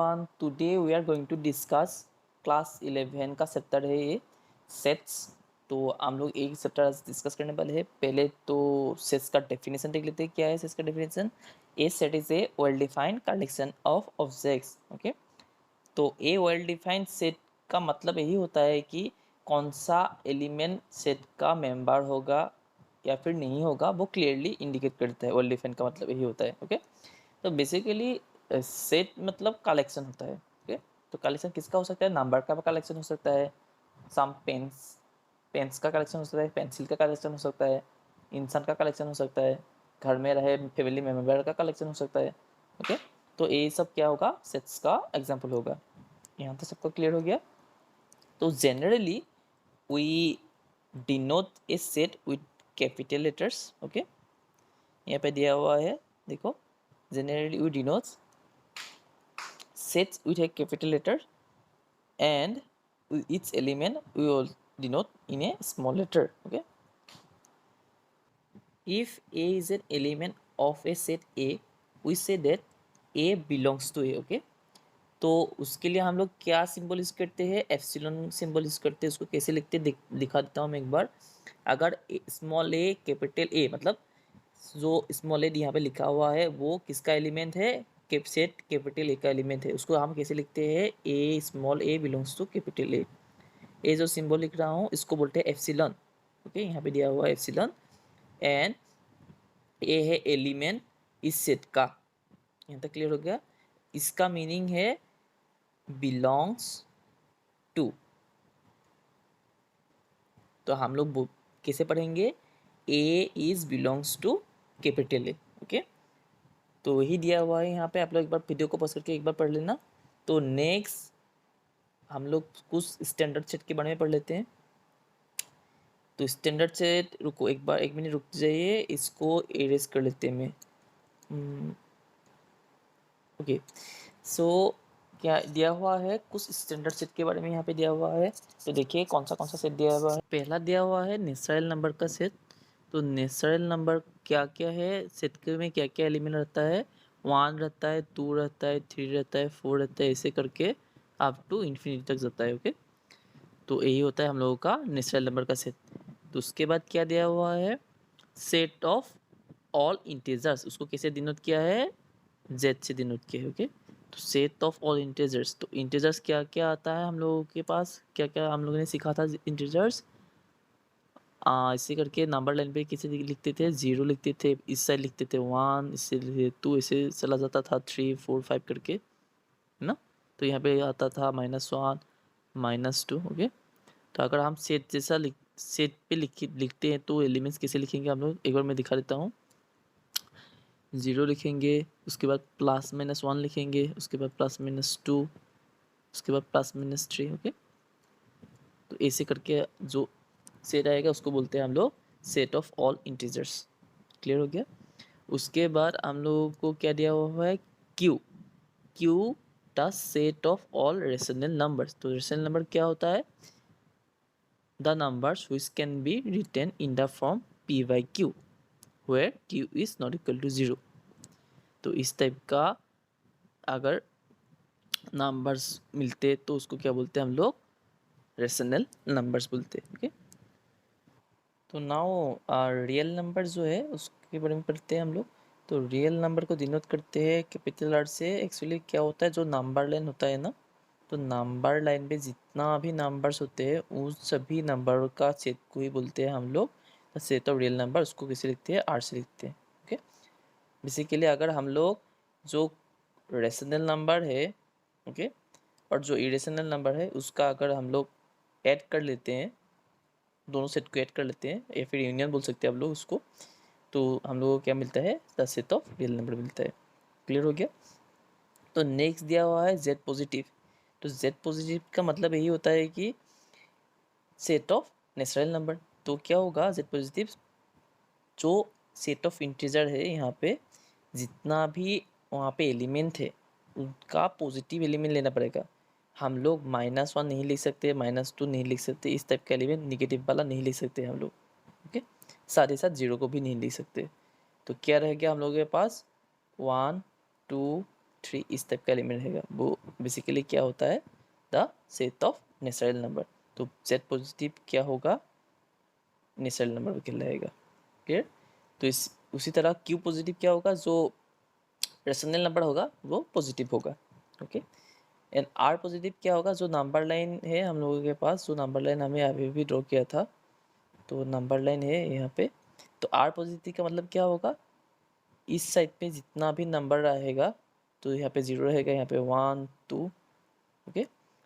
Everyone, today we are going to discuss class 11 का chapter है ये सेट्स। तो हम लोग एक चैप्टर डिस्कस करने वाले हैं। पहले तो सेट्स का डेफिनेशन देख लेते हैं। क्या है सेट्स का definition? A set is a well defined collection of objects. Okay, तो ए वेल डिफाइंड सेट का मतलब यही होता है कि कौन सा एलिमेंट सेट का मेंबर होगा या फिर नहीं होगा, वो क्लियरली इंडिकेट करता है। वेल डिफाइंड का मतलब यही होता है। ओके, तो बेसिकली सेट मतलब कलेक्शन होता है। ओके, तो कलेक्शन किसका हो सकता है? नंबर का कलेक्शन हो सकता है, सम पेन्स का कलेक्शन हो सकता है, पेंसिल का कलेक्शन हो सकता है, इंसान का कलेक्शन हो सकता है, घर में रहे फैमिली मेम्बर का कलेक्शन हो सकता है। ओके, तो ये सब क्या होगा? सेट्स का एग्जाम्पल होगा। यहाँ तो सबको क्लियर हो गया। तो generally we denote a set with capital letters. Okay, यहाँ पे दिया हुआ है, देखो, generally we denote sets with a capital letter and with each element we will denote in a small letter. Okay, if A is an element of a set A, we say that A belongs to A. Okay, तो उसके लिए हम लोग क्या symbol use करते हैं? Epsilon symbol use करते हैं। उसको कैसे लिखते हैं दिखा देता हूँ मैं एक बार। अगर स्मॉल ए कैपिटल ए, मतलब जो स्मॉल ए यहाँ पे लिखा हुआ है वो किसका एलिमेंट है? सेट कैपिटल ए का एलिमेंट है। उसको हम कैसे लिखते हैं? A small A belongs to capital A. ये जो सिंबल लिख रहा हूँ इसको बोलते हैं एप्सिलॉन। ओके, यहाँ पे दिया हुआ है एप्सिलॉन। एंड ए है एलिमेंट इस सेट का। यहाँ तक क्लियर हो गया? इसका मीनिंग है बिलोंग्स टू। तो हम लोग कैसे पढ़ेंगे? A is belongs to capital A. Okay, तो वही दिया हुआ है यहाँ पे। आप लोग एक बार वीडियो को पॉज करके एक बार पढ़ लेना। तो नेक्स्ट हम लोग कुछ स्टैंडर्ड सेट के बारे में पढ़ लेते हैं। तो स्टैंडर्ड सेट, रुको एक बार, एक मिनट रुक जाइए, इसको एरेज कर लेते हैं मैं। ओके, सो क्या दिया हुआ है? कुछ स्टैंडर्ड सेट के बारे में यहाँ पे दिया हुआ है। तो देखिए कौन सा सेट दिया हुआ है। पहला दिया हुआ है नेचुरल नंबर का सेट। तो नेचुरल नंबर क्या क्या है? सेट के में क्या क्या एलिमेंट रहता है? 1 रहता है, 2 रहता है, 3 रहता है, 4 रहता है, ऐसे करके अप टू इन्फिनिटी तक जाता है। ओके, तो यही होता है हम लोगों का नेचुरल नंबर का सेट। तो उसके बाद क्या दिया हुआ है? Set of all integers. उसको कैसे डिनोट किया है? जेड से डिनोट किया है। ओके, तो सेट ऑफ ऑल इंटीजर्स। तो इंटीजर्स क्या क्या आता है हम लोगों के पास? क्या क्या हम लोगों ने सीखा था इंटीजर्स? इसे करके नंबर लाइन पे कैसे लिखते थे? 0 लिखते थे, इस साइड लिखते थे 1, इससे 2, ऐसे चला जाता था 3, 4, 5 करके, है ना। तो यहाँ पे आता था -1, -2। ओके, तो अगर हम सेट जैसा सेट पे लिखते हैं तो एलिमेंट्स कैसे लिखेंगे हम लोग? एक बार मैं दिखा देता हूँ। 0 लिखेंगे, उसके बाद +-1 लिखेंगे, उसके बाद +-2, उसके बाद +-3। ओके, तो ऐसे करके जो सेट आएगा उसको बोलते हैं हम लोग set of all integers. Clear हो गया? उसके बाद हम लोगों को क्या दिया हुआ है? Q the set of all rational numbers. तो रेशनल नंबर क्या होता है? The numbers which can be written in the form p/q where q is not equal to 0। तो इस टाइप का अगर नंबर्स मिलते तो उसको क्या बोलते हैं हम लोग? रेशनल नंबर्स बोलते हैं। ओके, तो नाउ रियल नंबर जो है उसके बारे में पढ़ते हैं हम लोग। तो रियल नंबर को डिनोट करते हैं कैपिटल आर से। एक्चुअली क्या होता है, जो नंबर लाइन होता है ना, तो नंबर लाइन पे जितना भी नंबर्स होते हैं उन सभी नंबर का सेट को ही बोलते हैं हम लोग सेट ऑफ रियल नंबर। उसको कैसे लिखते हैं? आर से लिखते हैं। ओके, बेसिकली अगर हम लोग जो रेशनल नंबर है, ओके, और जो इरेशनल नंबर है उसका अगर हम लोग ऐड कर लेते हैं, दोनों सेट को ऐड कर लेते हैं या फिर यूनियन बोल सकते हैं आप लोग उसको, तो हम लोगों को क्या मिलता है? The set of real number मिलता है। क्लियर हो गया? तो नेक्स्ट दिया हुआ है जेड पॉजिटिव। तो जेड पॉजिटिव का मतलब यही होता है कि सेट ऑफ नेचुरल नंबर। तो क्या होगा जेड पॉजिटिव? जो सेट ऑफ इंटीजर है यहाँ पे जितना भी वहाँ पे एलिमेंट है उनका पॉजिटिव एलिमेंट लेना पड़ेगा। हम लोग -1 नहीं लिख सकते, -2 नहीं लिख सकते, इस टाइप का एलिमेंट निगेटिव वाला नहीं लिख सकते हम लोग। ओके, साथ ही साथ 0 को भी नहीं लिख सकते। तो क्या रह गया हम लोगों के पास? 1, 2, 3 इस टाइप का एलिमेंट रहेगा, वो बेसिकली क्या होता है, the set of natural number. तो Z पॉजिटिव क्या होगा, नेचुरल नंबर कहलाएगा। क्लियर। तो इस उसी तरह Q पॉजिटिव क्या होगा, जो रेशनल नंबर होगा वो पॉजिटिव होगा। ओके। एंड R पॉजिटिव क्या होगा, जो नंबर लाइन है हम लोगों के पास, जो नंबर लाइन हमें अभी भी ड्रॉ किया था, तो नंबर लाइन है यहाँ पे। तो R पॉजिटिव का मतलब क्या होगा, इस साइड पे जितना भी नंबर रहेगा, तो यहाँ पे 0 रहेगा, यहाँ पे 1 2। ओके।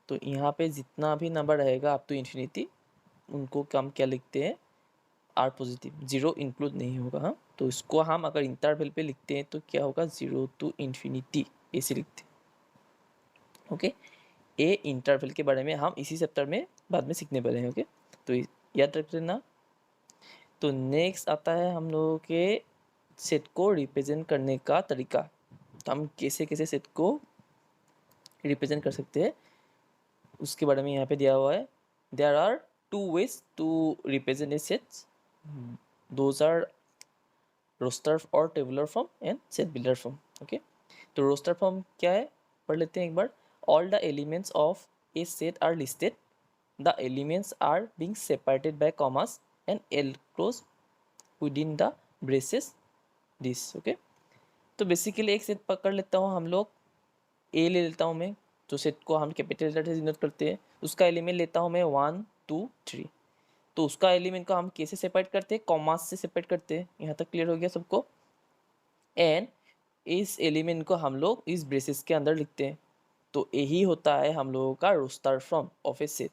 तो यहाँ पे जितना भी नंबर रहेगा अप टू इन्फिनिटी, उनको हम क्या लिखते हैं, R पॉजिटिव, 0 इंक्लूड नहीं होगा। हाँ, तो इसको हम अगर इंटरवल पे लिखते हैं तो क्या होगा, 0 to इन्फिनिटी ऐसे लिखते हैं। ओके। ए इंटरवल के बारे में हम इसी चैप्टर में बाद में सीखने वाले हैं। ओके। तो याद रख लेना। तो नेक्स्ट आता है हम लोगों के सेट को रिप्रेजेंट करने का तरीका। तो हम कैसे कैसे सेट को रिप्रेजेंट कर सकते हैं उसके बारे में यहाँ पे दिया हुआ है। There are 2 ways to represent a sets, those are roster और tabular form and set builder form. Okay. तो रोस्टर फॉर्म क्या है, पढ़ लेते हैं एक बार। All the elements of a set are listed, the elements are being separated by commas and enclosed within the braces this. Okay. तो basically एक सेट पकड़ लेता हूँ हम लोग, ए ले लेता हूँ मैं, जो सेट को हम कैपिटल लेटर से डिनोट करते हैं, उसका एलिमेंट लेता हूँ मैं 1 2 3। तो उसका एलिमेंट को हम कैसे सेपरेट करते हैं, कॉमास से सेपरेट करते हैं। यहाँ तक क्लियर हो गया सबको। एंड इस एलिमेंट को हम लोग इस ब्रेसेस के अंदर लिखते हैं। तो यही होता है हम लोगों का roster form of a set.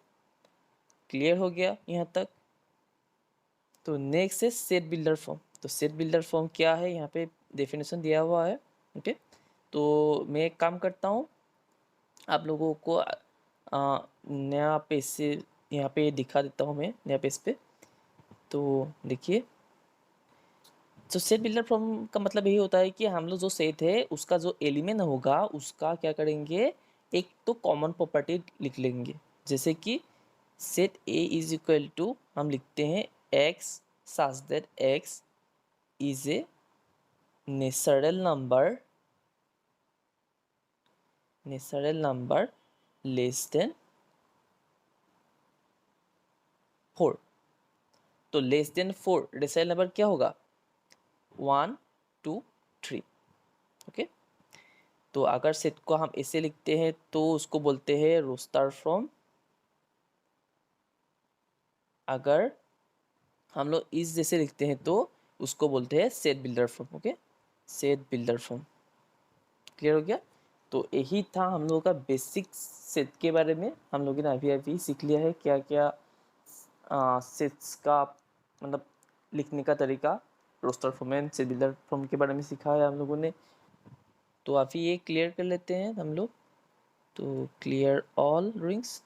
Clear हो गया यहाँ तक। तो नेक्स्ट है सेट बिल्डर फॉर्म। तो सेट बिल्डर फॉर्म क्या है, यहाँ पे डेफिनेशन दिया हुआ है। ओके। तो मैं एक काम करता हूँ, आप लोगों को नया पेज से यहाँ पे दिखा देता हूँ मैं, नया पेज पे। तो देखिए, तो सेट बिल्डर फॉर्म का मतलब यही होता है कि हम लोग जो सेट है उसका जो एलिमेंट होगा उसका क्या करेंगे, एक तो कॉमन प्रॉपर्टी लिख लेंगे। जैसे कि set A is equal to हम लिखते हैं x such that x is a natural number less than 4। तो लेस देन 4 नेचुरल नंबर क्या होगा, 1 2 3। ओके। तो अगर सेट को हम ऐसे लिखते हैं तो उसको बोलते हैं रोस्टर फॉर्म। अगर हम लोग इस जैसे लिखते हैं तो उसको बोलते हैं set builder form. Okay. Set builder form. Clear हो गया। तो यही था हम लोगों का बेसिक सेट के बारे में। हम लोगों ने अभी अभी सीख लिया है क्या क्या सेट्स का मतलब लिखने का तरीका, roster form and set builder form के बारे में सीखा है हम लोगों ने। तो अभी ये क्लियर कर लेते हैं हम लोग। तो क्लियर ऑल रिंग्स।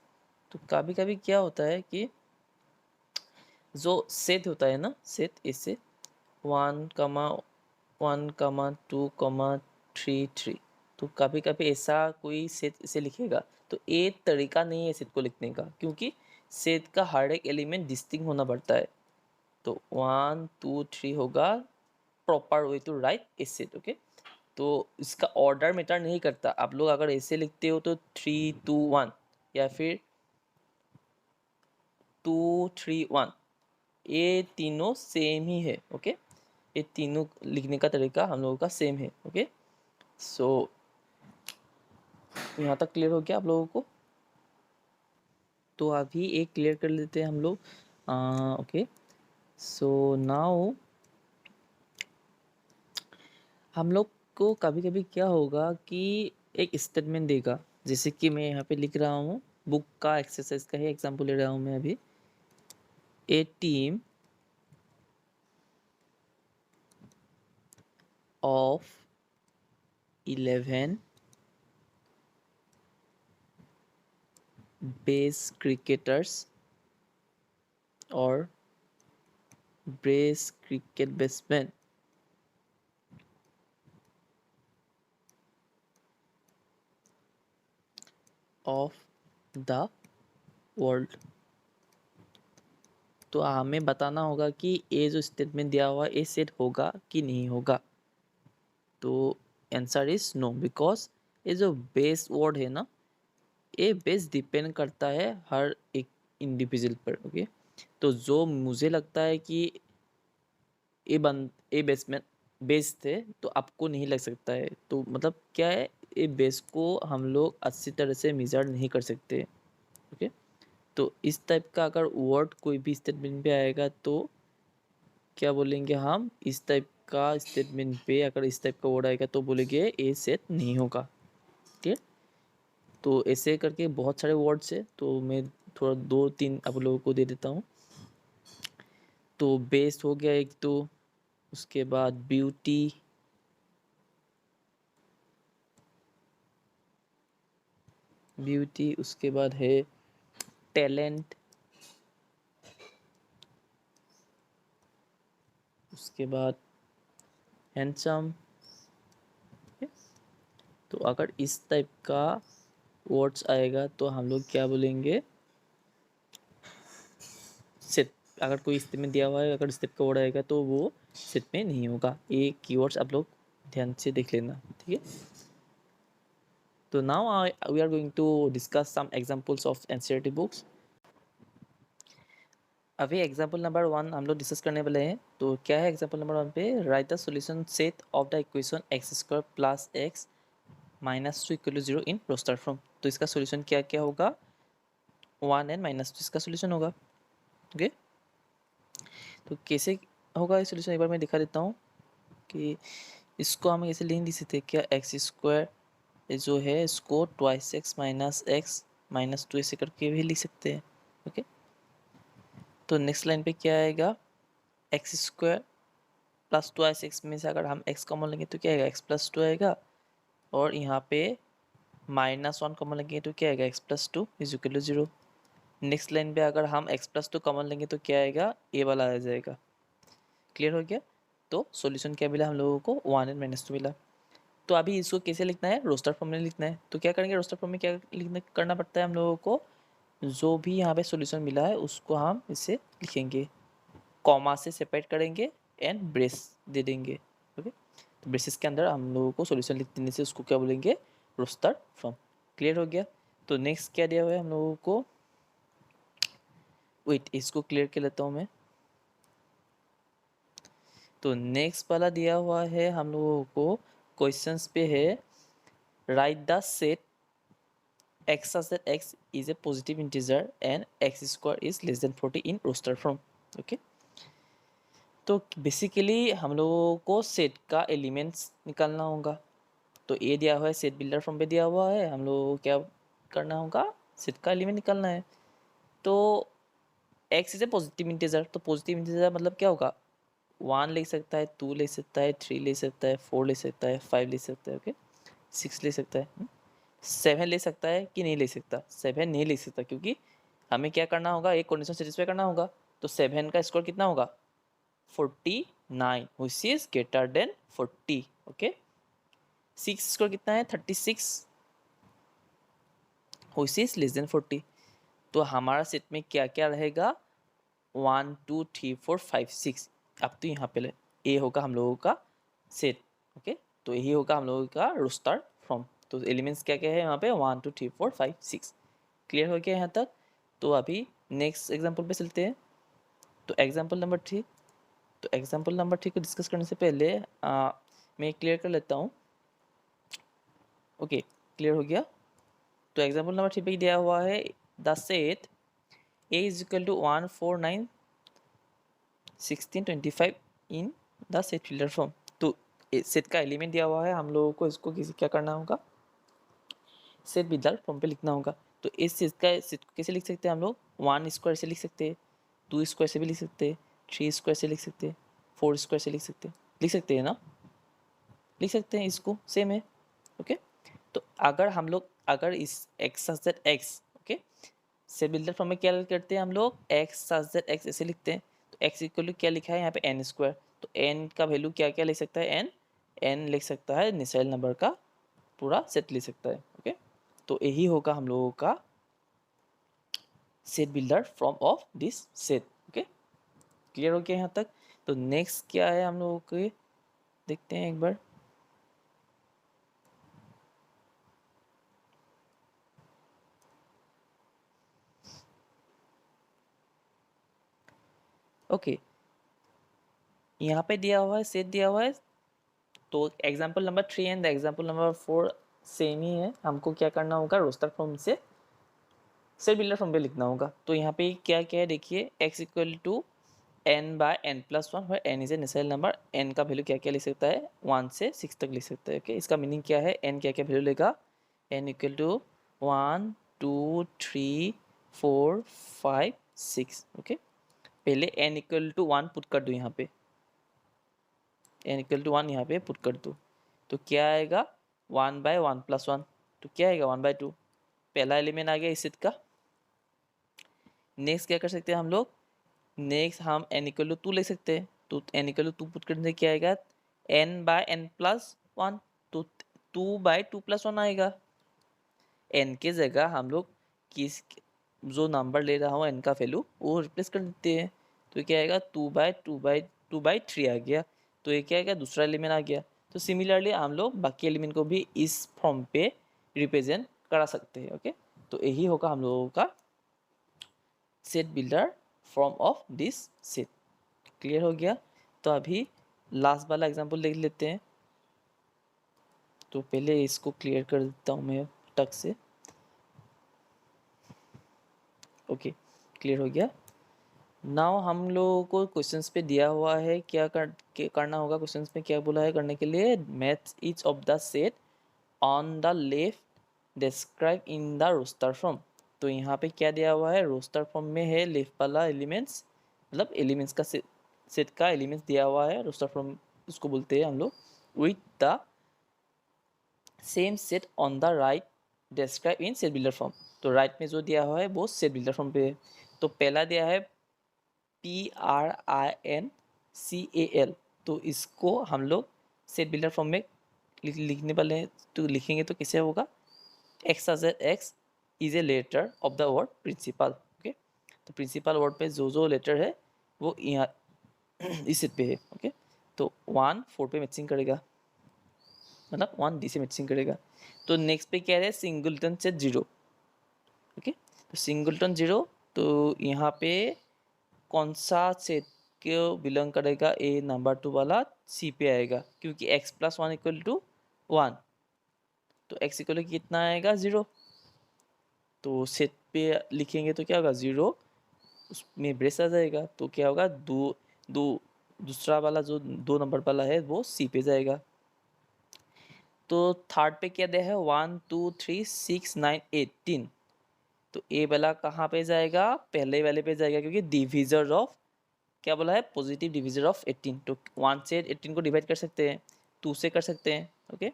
तो कभी कभी क्या होता है कि जो सेट होता है ना, सेट ऐसे 1,1,2,3,3। तो कभी कभी ऐसा कोई सेट इसे लिखेगा, तो एक तरीका नहीं है सेट को लिखने का, क्योंकि सेट का हर एक एलिमेंट डिस्टिंक्ट होना पड़ता है। तो 1 2 3 होगा proper way to write a set. Okay. तो इसका ऑर्डर मैटर नहीं करता। आप लोग अगर ऐसे लिखते हो तो 3 2 1 या फिर 2 3 1, ये तीनों सेम ही है। ओके। ये तीनों लिखने का तरीका हम लोगों का सेम है। ओके। सो यहाँ तक क्लियर हो गया आप लोगों को। तो अभी एक क्लियर कर लेते हैं हम लोग। ओके। सो नाउ हम लोग को कभी कभी क्या होगा कि एक स्टेटमेंट देगा, जैसे कि मैं यहाँ पे लिख रहा हूँ, बुक का एक्सरसाइज का ही एग्जाम्पल ले रहा हूँ मैं अभी। ए टीम ऑफ 11 बेस क्रिकेटर्स और base cricket batsman of the world. तो हमें बताना होगा कि ये जो स्टेटमेंट दिया हुआ है ये सेट होगा कि नहीं होगा। तो आंसर इज नो, बिकॉज ये जो बेस वर्ड है ना, ये बेस डिपेंड करता है हर एक इंडिविजुअल पर। ओके, तो जो मुझे लगता है कि ये बेसमेंट बेस थे, तो आपको नहीं लग सकता है। तो मतलब क्या है, ये बेस को हम लोग अच्छी तरह से मेजर नहीं कर सकते। ओके, तो इस टाइप का अगर वर्ड कोई भी स्टेटमेंट पे आएगा तो क्या बोलेंगे हम, इस टाइप का स्टेटमेंट पे अगर इस टाइप का वर्ड आएगा तो बोलेंगे ए सेट नहीं होगा। ठीक, तो ऐसे करके बहुत सारे वर्ड्स है, तो मैं थोड़ा 2-3 आप लोगों को दे देता हूँ। तो बेस हो गया एक, तो उसके बाद ब्यूटी, उसके बाद है टैलेंट, उसके बाद हैंडसम। तो अगर इस टाइप का वर्ड्स आएगा तो हम लोग क्या बोलेंगे, सेट। अगर कोई स्टेप में दिया हुआ है, अगर स्टेप का वर्ड आएगा तो वो सेट में नहीं होगा। ये कीवर्ड्स आप लोग ध्यान से देख लेना, ठीक है। तो now we are going to discuss some examples of NCERT books. अभी एग्जांपल नंबर 1 हम लोग डिस्कस करने वाले हैं। तो क्या है एग्जांपल नंबर 1 पे, write the solution set of the equation x square plus x minus 2 equal to 0 in roster form. तो इसका सॉल्यूशन क्या क्या होगा, 1 एंड -2 इसका सॉल्यूशन होगा। ओके, तो कैसे होगा ये सॉल्यूशन, एक बार मैं दिखा देता हूँ कि इसको हम ऐसे लिख सकते हैं क्या, एक्स स्क्वायर जो है इसको ट्वाइस एक्स माइनस 2 ऐसे करके भी लिख सकते हैं। ओके, तो नेक्स्ट लाइन पे क्या आएगा, x square plus twice x में से अगर हम एक्स कॉमन लेंगे तो क्या आएगा, एक्स प्लस 2 आएगा। और यहाँ पे -1 कॉमन लेंगे तो क्या आएगा, x plus 2 is equal to 0। Next line पे अगर हम एक्स प्लस 2 कॉमन लेंगे तो क्या आएगा, ए वाला आ जाएगा। क्लियर हो गया। तो सॉल्यूशन क्या मिला हम लोगों को, 1 एंड -2 मिला। तो अभी इसको कैसे लिखना है, रोस्टर फॉर्म में लिखना है। तो क्या करेंगे, रोस्टर फॉर्म में क्या लिखना करना पड़ता है हम लोगों को, जो भी यहाँ पे सॉल्यूशन मिला है उसको हम इसे लिखेंगे, कॉमा से सेपरेट करेंगे एंड ब्रेस दे देंगे। ओके, तो ब्रेसेस के अंदर हम लोगों को सॉल्यूशन लिख देने से उसको क्या बोलेंगे, रोस्टर फॉर्म। क्लियर हो गया। तो नेक्स्ट क्या दिया हुआ है हम लोगों को, वेट इसको क्लियर कर लेता हूँ मैं। तो नेक्स्ट वाला दिया हुआ है हम लोगों को, क्वेश्चंस पे है, right the set x such that x is a positive integer and x square is less than 40 in roster form। Okay, तो बेसिकली हम लोगों को सेट का एलिमेंट्स निकालना होगा। तो ये दिया हुआ है, सेट बिल्डर फॉर्म पे दिया हुआ है, हम लोगों को क्या करना होगा, सेट का एलिमेंट निकालना है। तो x is A positive integer, तो पॉजिटिव इंटीजर मतलब क्या होगा, 1 ले सकता है, 2 ले सकता है, 3 ले सकता है, 4 ले सकता है, 5 ले सकता है, ओके 6 ले सकता है, 7 ले सकता है कि नहीं ले सकता, 7 नहीं ले सकता, क्योंकि हमें क्या करना होगा, एक कंडीशन सेटिस्फाई करना होगा। तो 7 का स्कोर कितना होगा, 49, which is greater than 40। Okay, 6 score कितना है, 36, व्हिच इज लेस देन 40। तो हमारा सेट में क्या क्या रहेगा, 1 2 3 4 5 6। अब तो यहाँ पे ए होगा हम लोगों का सेट। ओके, तो यही होगा हम लोगों का रोस्टर फॉर्म। तो एलिमेंट्स क्या क्या है यहाँ पे, 1 2 3 4 5 6। क्लियर हो गया यहाँ तक। तो अभी नेक्स्ट एग्जाम्पल पे चलते हैं। तो एग्जाम्पल नंबर 3, तो एग्जाम्पल नंबर 3 को डिस्कस करने से पहले मैं क्लियर कर लेता हूँ। ओके, क्लियर हो गया। तो एग्जाम्पल नंबर 3 पे दिया हुआ है, the set A is equal to 1 4 9 16 25 in the set builder form. तो सेट का एलिमेंट दिया हुआ है, हम लोगों को इसको किसी क्या करना होगा, सेट बिल्डर फॉर्म पे लिखना होगा। तो इस सेट को कैसे लिख सकते हैं हम लोग, 1 स्क्वायर से लिख सकते हैं, 2 स्क्वायर से भी लिख सकते हैं, 3 स्क्वायर से लिख सकते हैं, 4 स्क्वायर से लिख सकते हैं ना, लिख सकते हैं, इसको सेम है। ओके, तो अगर हम लोग अगर इस x such x, okay, set builder form में क्या करते हैं हम लोग, एक्स सच एक्स ऐसे लिखते हैं। तो एक्स इक्वल टू क्या लिखा है यहाँ पे, एन स्क्वायर। तो एन का वैल्यू क्या क्या लिख सकता है, एन, एन लिख सकता है, नेचुरल नंबर का पूरा सेट लिख सकता है। ओके, तो यही होगा हम लोगों का set builder from of this set. Okay, clear हो गया यहाँ तक। तो नेक्स्ट क्या है हम लोगों के, देखते हैं एक बार। ओके, यहाँ पे दिया हुआ है सेट दिया हुआ है, तो example number 3 and example number 4 same ही है। हमको क्या करना होगा, रोस्टर फॉर्म से सेट बिल्डर फॉर्म पे लिखना होगा। तो यहाँ पे क्या क्या है देखिए, x equal to n by n plus one, where n is a natural number. n का वैल्यू क्या क्या लिख सकता है, 1 से 6 तक लिख सकता है। ओके, इसका मीनिंग क्या है, n क्या क्या वैल्यू लेगा, n इक्वल टू 1 2 3 4 5 6। ओके, पहले n इक्वल टू 1 पुट कर दो, यहाँ पे n इक्वल टू 1 यहाँ पे पुट कर दो, तो क्या आएगा 1 बाय 1 प्लस वन, तो क्या आएगा 1 बाय 2। पहला एलिमेंट आ गया इस सेट का। नेक्स्ट क्या कर सकते हैं हम लोग, नेक्स्ट हम n इक्वल टू 2 ले सकते हैं, तो n इक्वल टू 2 पुट करने से क्या आएगा, n by n plus one, तो 2 बाय 2 प्लस वन आएगा। n के जगह हम लोग किस जो नंबर ले रहा हूँ n का वैल्यू वो रिप्लेस कर देते हैं, तो क्या आएगा 2 बाय 3 आ गया। तो ये क्या आएगा, दूसरा एलिमेंट आ गया। तो सिमिलरली हम लोग बाकी एलिमेंट को भी इस फॉर्म पे रिप्रेजेंट करा सकते हैं। ओके, तो यही होगा हम लोगों का set builder form of this set. Clear हो गया। तो अभी लास्ट वाला एग्जांपल देख लेते हैं। तो पहले इसको क्लियर कर देता हूँ मैं टक से। ओके, क्लियर हो गया। नाउ हम लोगों को क्वेश्चंस पे दिया हुआ है क्या करना होगा। क्वेश्चंस में क्या बोला है करने के लिए, match each of the set on the left describe in the roster form. तो यहाँ पे क्या दिया हुआ है, रोस्टर फॉर्म में है लेफ्ट वाला एलिमेंट्स, मतलब एलिमेंट्स का सेट का एलिमेंट्स दिया हुआ है। रोस्टर फॉर्म उसको बोलते हैं हम लोग। With the same set on the right describe in set builder form. तो राइट में जो दिया हुआ है वो सेट बिल्डर फॉर्म पे है। तो पहला दिया है PRINCAL, तो इसको हम लोग सेट बिल्डर फॉर्म में लिखने वाले हैं। तो लिखेंगे तो कैसे होगा, x is a letter of the word principal. Okay, तो प्रिंसिपल वर्ड पे जो लेटर है वो यहाँ इस सेट पे है। ओके, तो 1 4 पे मैचिंग करेगा, मतलब 1 D से मैचिंग करेगा। तो नेक्स्ट पे क्या है, सिंगलटन से 0। ओके, तो सिंगलटन 0, तो यहाँ पे कौन सा सेट को बिलोंग करेगा, ए नंबर 2 वाला सी पे आएगा, क्योंकि x plus one equal to 1, तो x इक्वल टू कितना आएगा 0। तो सेट पे लिखेंगे तो क्या होगा 0, उसमें ब्रेस आ जाएगा, तो क्या होगा दो दो दूसरा वाला जो 2 नंबर वाला है वो सी पे जाएगा। तो थर्ड पे क्या दिया है 1 2 3 6 9 18, तो ए वाला कहाँ पे जाएगा, पहले वाले पे जाएगा, क्योंकि डिविजर ऑफ क्या बोला है, पॉजिटिव डिविजर ऑफ 18। तो 1 से 18 को डिवाइड कर सकते हैं, 2 से कर सकते हैं, ओके,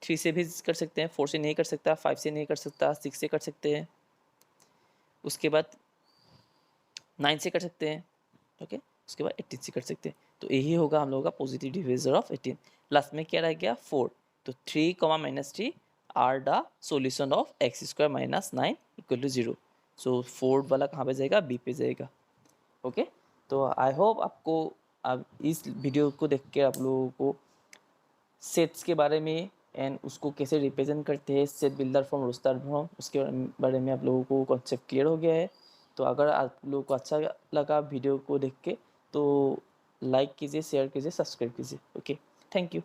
3 से भी कर सकते हैं, 4 से नहीं कर सकता, 5 से नहीं कर सकता, 6 से कर सकते हैं, उसके बाद 9 से कर सकते हैं, ओके, उसके बाद 18 से कर सकते हैं। तो यही होगा हम लोगों का पॉजिटिव डिविजर ऑफ 18। लास्ट में क्या रह गया 4, तो 3 -3 are the solution of x square minus 9 equal to 0। So 4 वाला कहाँ पे जाएगा, बी पे जाएगा। ओके, तो आई होप आपको अब इस वीडियो को देख के आप लोगों को सेट्स के बारे में एंड उसको कैसे रिप्रेजेंट करते हैं, set builder form roster form, उसके बारे में आप लोगों को कॉन्सेप्ट क्लियर हो गया है। तो अगर आप लोगों को अच्छा लगा वीडियो को देख के, तो लाइक कीजिए, शेयर कीजिए, सब्सक्राइब कीजिए। Okay, thank you.